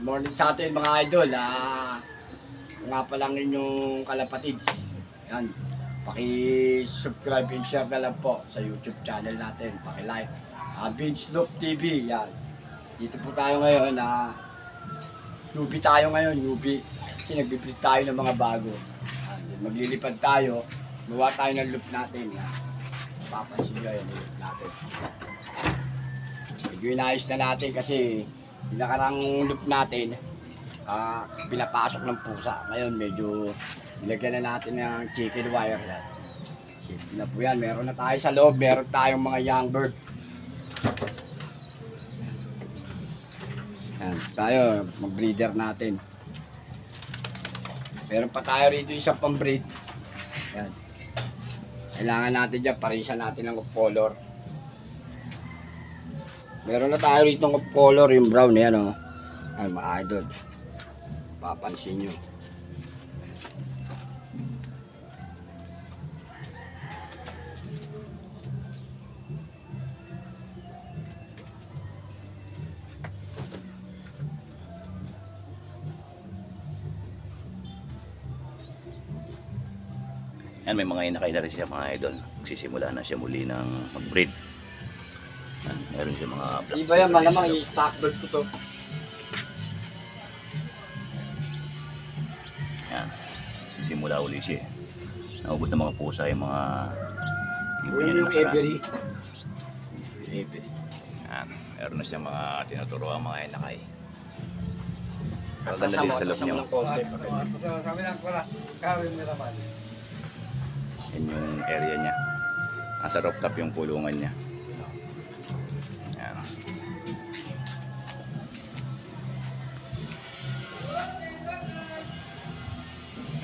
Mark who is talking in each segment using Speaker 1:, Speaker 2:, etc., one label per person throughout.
Speaker 1: morning sa atin mga idol. Nga pa lang inyong kalapatids. Yan. Paki-subscribe and share na lang po sa YouTube channel natin. Paki-like. Vince Loop TV. Yan. Dito po tayo ngayon. Newbie tayo ngayon. Newbie. Kasi nagbibili tayo ng mga bago. Maglilipad tayo. Gawa tayo ng loop natin. Papansin nyo yung loop natin. Medyo inayos na natin kasi yung nakarang loop natin pinapasok ng pusa. Ngayon medyo nilagyan na natin ng chicken wire yan. Simple na po yan. Meron na tayo sa loob. Meron tayong mga young bird. Yan. Tayo mag-breeder natin. Meron pa tayo rito isang pang-breed. Yan. Kailangan natin dyan. Parisan natin ng color. Meron na tayo rito ng color. Yung brown yan o. Ay mga idol. Papansin nyo.
Speaker 2: Yan, may mga inakay na rin siya mga idol. Magsisimula na siya muli ng mag-breed. Yan, meron siya mga black.
Speaker 1: Iba yan, malamang i-stock bird ko to.
Speaker 2: Yan, simula uli siya. Naubos na mga pusa yung mga ibon niya na
Speaker 1: Every.
Speaker 2: Yan, meron na siya mga tinuturuan mga inakay. Maganda din sa loob niya.
Speaker 3: Sabi lang ko na, Karen Miramal.
Speaker 2: Yan yung area niya. Nasa rooftop yung pulungan niya. Yan.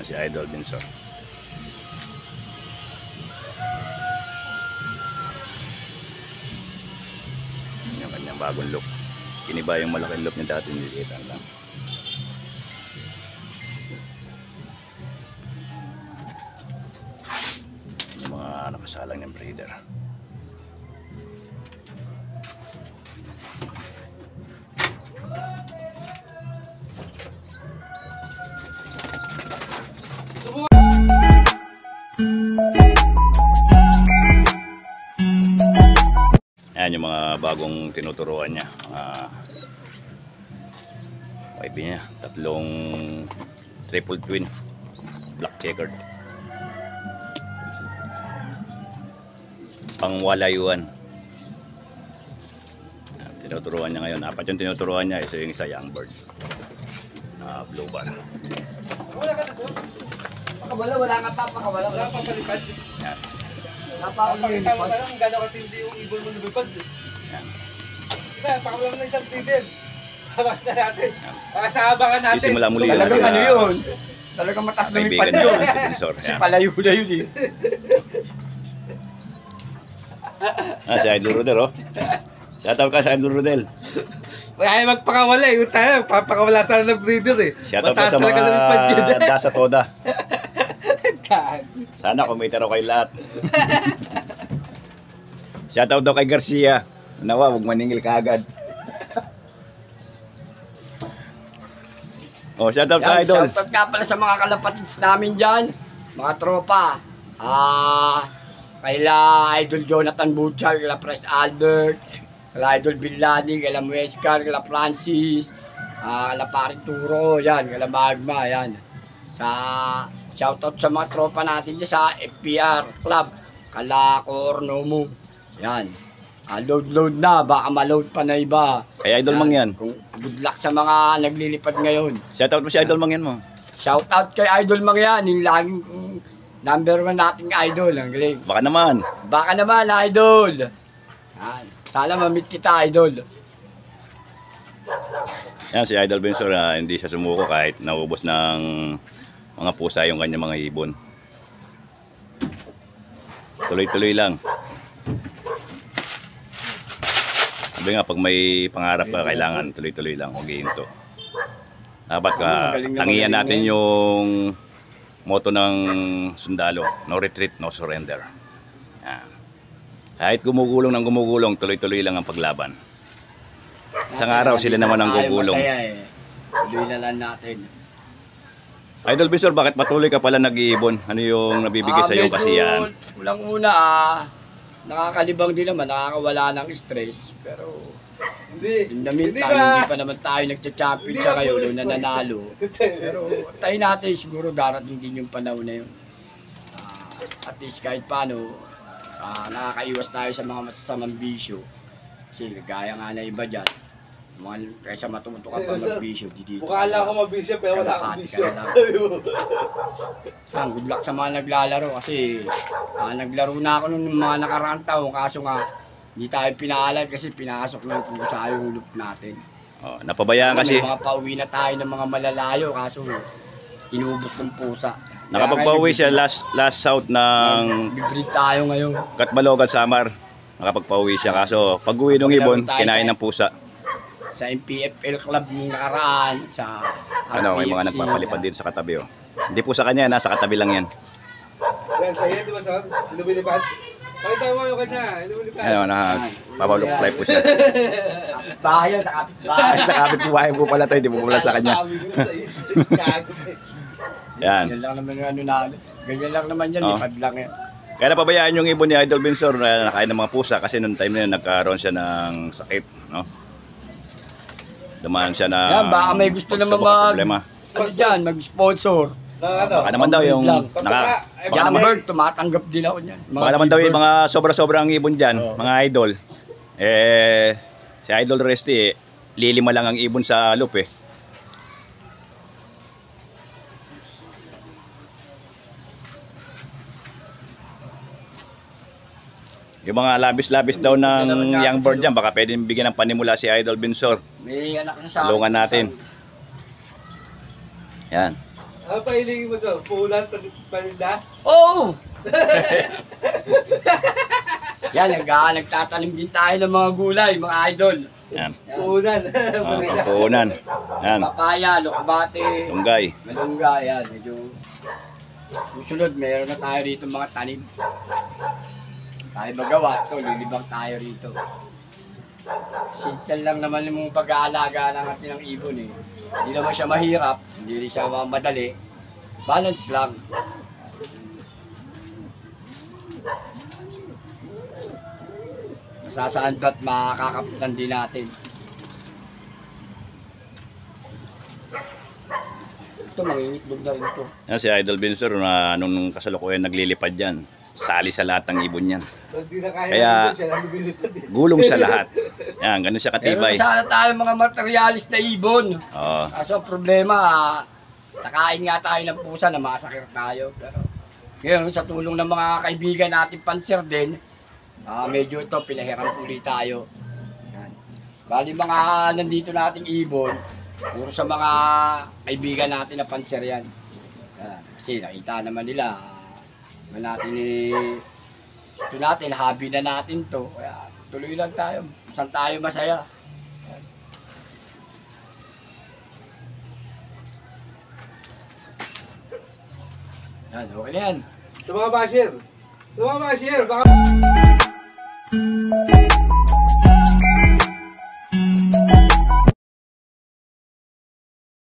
Speaker 2: Si Idol Binso. Yung kanyang bagong look. Kiniba yung malaking look niya dati, nililitan lang. Nakasalang ng breeder. Ayan yung mga bagong tinuturuan niya, mga wife niya, tatlong triple twin black checkered. Pangwalayuan. Tinuturuan niya ngayon. Apat yung tinuturuan niya. Isa yung isa young bird. Blue bar.
Speaker 3: Wala ka na, sir?
Speaker 1: Pakawala, wala nga pa. Pakawala.
Speaker 3: Wala pa palipad.
Speaker 2: Yan.
Speaker 3: Napakita mo lang gano'n katindi yung ibon mo lumipad.
Speaker 2: Yan.
Speaker 3: Diba, pakawala mo na isang breeder. Habang na natin. Sa abangan natin.
Speaker 2: Simula muli.
Speaker 1: Talagang ano yun? Talagang matas lumipad yun. Kasi palayo na yun eh.
Speaker 2: Si Idol Rodel, oh. Shoutout ka sa Idol Rodel.
Speaker 3: Ay, magpakawala eh. Tayo, papakawala sana ng breeder eh.
Speaker 2: Shoutout ka sa mga Dasa Toda. Sana kumita raw kay lahat. Shoutout daw kay Garcia. Nawa, huwag maningil ka agad. Oh, shoutout ka, Idol.
Speaker 1: Shoutout nga pala sa mga kalapatids namin dyan. Mga tropa. Kaila Idol Jonathan Butchar, kaila Pres Albert, kaila Idol Billani, kaila Muescar, kaila Francis, kaila Parituro, yan, kaila Magma, yan. Shoutout sa mga tropa natin dyan sa FPR Club, kaila Cornomo, yan. Load na, baka ma-load pa na iba.
Speaker 2: Kay Idol Mang yan.
Speaker 1: Good luck sa mga naglilipad ngayon.
Speaker 2: Shoutout mo si Idol Mang yan mo.
Speaker 1: Shoutout kay Idol Mang yan, yung laging number 1 nating idol, ang galing.
Speaker 2: Baka naman.
Speaker 1: Baka naman, idol. Yan. Sana ma-meet kita, idol.
Speaker 2: Yan si Idol Benso, hindi siya sumuko kahit naubos ng mga pusa yung kanyang mga ibon. Tuloy-tuloy lang. Sabi nga, pag may pangarap ka, kailangan tuloy-tuloy lang. Huwag ihinto. Dapat tangiyan natin yung motto ng sundalo, no retreat, no surrender. Yan. Kahit gumugulong ng gumugulong, tuloy-tuloy lang ang paglaban. Isang araw sila naman ang gugulong.
Speaker 1: tuloy na lang natin.
Speaker 2: Idol Bishop, bakit patuloy ka pala nag-iibon? Ano yung nabibigay sa iyo
Speaker 1: Medyo
Speaker 2: kasiyahan?
Speaker 1: unang-una, nakakalibang din naman, nakakawala ng stress. Pero in the meantime, hindi pa naman tayo nagcha-champion sa ngayon, nung nananalo. Pero tayo natin, siguro darating din yung panahon na yun. At least kahit paano, nakakaiwas tayo sa mga masasamang bisyo. Kasi gaya nga na iba dyan, kaysa matuto ka pa mag-bisyo, dito.
Speaker 3: Mukha lang ako mag-bisyo, pero wala akong bisyo.
Speaker 1: Good luck sa mga naglalaro kasi naglaro na ako nung mga nakaraang taon, kaso nga hindi tayo pinaalam kasi pinasok ng pusa yung loop natin.
Speaker 2: Oh, napabayaan kasi.
Speaker 1: May mga pauwi na tayo ng mga malalayo kaso inubos ng pusa.
Speaker 2: Nakapagpauwi siya last out ng
Speaker 1: Bibrid tayo ngayon.
Speaker 2: Katbalogan, Samar. Nakapagpauwi siya kaso pag-uwi ng ibon, kinain ng pusa.
Speaker 1: Sa MPFL Club yung nakaraan, sa
Speaker 2: May mga nagpapalipad din sa katabi. Oh. Hindi po sa kanya, nasa katabi lang yan.
Speaker 3: Yan, sa'yo, di ba, Son? Lumilipad? Pakita mo yung kanya, lumilipad.
Speaker 2: Papalukplay po siya.
Speaker 1: Bahay yan, sa kapitbahay.
Speaker 2: Sa kapitbahay po pala tayo, hindi po pala sa kanya. Yan.
Speaker 1: Ganyan lang naman yung ano namin. Ganyan lang naman yan, lipad lang yan.
Speaker 2: Kaya napabayaan yung ibon ni Idol Binsor na nakain ng mga pusa kasi noong time na yun nagkaroon siya ng sakit, no? Dumaan siya na
Speaker 1: baka may gusto naman mag-sponsor.
Speaker 2: Baka naman daw yung
Speaker 1: Jamberg, tumatanggap din ako niyan.
Speaker 2: Baka naman daw yung mga sobra-sobrang ibon dyan, mga idol. Si Idol Resty, lilima lang ang ibon sa loop eh. Yung mga labis-labis daw ng young bird dyan, baka pwedeng bigyan ng panimula si Idol Binsor.
Speaker 1: May anak na sa
Speaker 2: tulungan natin. Yan.
Speaker 3: Ano pa hilingin mo, Son? Puhulan, paninda?
Speaker 1: Oo! Yan, nagtatanim din tayo ng mga gulay, mga idol.
Speaker 2: Yan.
Speaker 3: Puhulan.
Speaker 2: Pagpuunan. Yan.
Speaker 1: Papaya, lokbate,
Speaker 2: Tunggay.
Speaker 1: malunggay, yan. Medyo susunod, meron na tayo rito mga tanim. Tayo magawa ito, lilibang tayo rito. Simple lang naman yung pag-aalaga ng atin ng ibon eh. Hindi naman siya mahirap, hindi rin siya madali. Balance lang. Masasaan ba't makakapitan din natin. Ito, mangingitlog na rin ito.
Speaker 2: Yan si Idol Binsor na nung kasalukuyan naglilipad dyan. Sali sa lahat ng ibon yan. Kaya gulong sa lahat. Yan, ganun siya katibay.
Speaker 1: Pero sana tayo mga materialis na ibon.
Speaker 2: Oo.
Speaker 1: Kaso problema, nakain nga tayo ng pusa na masakit tayo. Pero ngayon, sa tulong ng mga kaibigan natin panser din, medyo ito, pinahiram ulit tayo. Yan. Bali mga nandito nating ibon, puro sa mga kaibigan natin na panser yan. Yan. Kasi nakita naman nila, ito natin, hobby na natin to. Kaya tuloy lang tayo. Saan tayo masaya. Yan, okay na yan.
Speaker 3: Tumama, Basher. Baka...